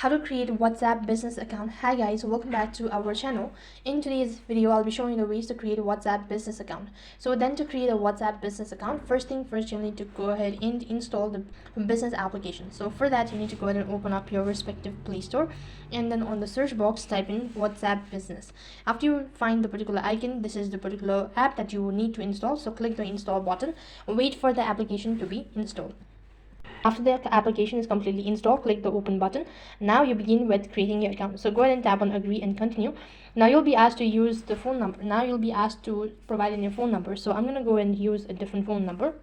How to create a WhatsApp business account. Hi guys, welcome back to our channel. In today's video, I'll be showing you the ways to create a WhatsApp business account. So then to create a WhatsApp business account, first thing first, you'll need to go ahead and install the business application. So for that, you need to go ahead and open up your respective Play Store, and then on the search box, type in WhatsApp business. After you find the particular icon, this is the particular app that you will need to install. So click the install button, wait for the application to be installed. After the application is completely installed, click the open button. Now you begin with creating your account. So go ahead and tap on agree and continue. Now you'll be asked to use the phone number. Now you'll be asked to provide in your phone number. So I'm going to go and use a different phone number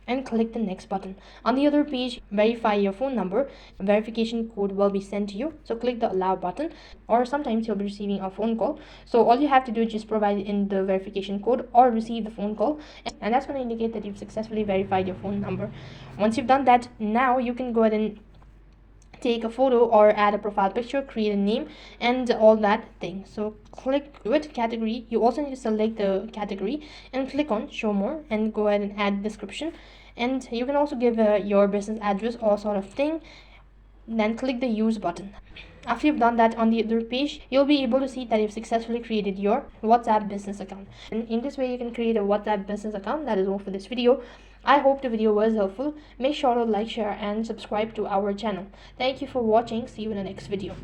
and click the next button. On the other page, verify your phone number. A verification code will be sent to you. So click the allow button, or sometimes you'll be receiving a phone call. So all you have to do is just provide in the verification code or receive the phone call, and that's going to indicate that you've successfully verified your phone number. Once you've done that, now you can go ahead and take a photo or add a profile picture, create a name, and all that thing. So click with category. You also need to select the category and click on show more and go ahead and add description, and you can also give your business address or sort of thing. Then click the use button. After you've done that, on the other page, you'll be able to see that you've successfully created your WhatsApp business account. And in this way, you can create a WhatsApp business account. That is all for this video. I hope the video was helpful. Make sure to like, share, and subscribe to our channel. Thank you for watching. See you in the next video.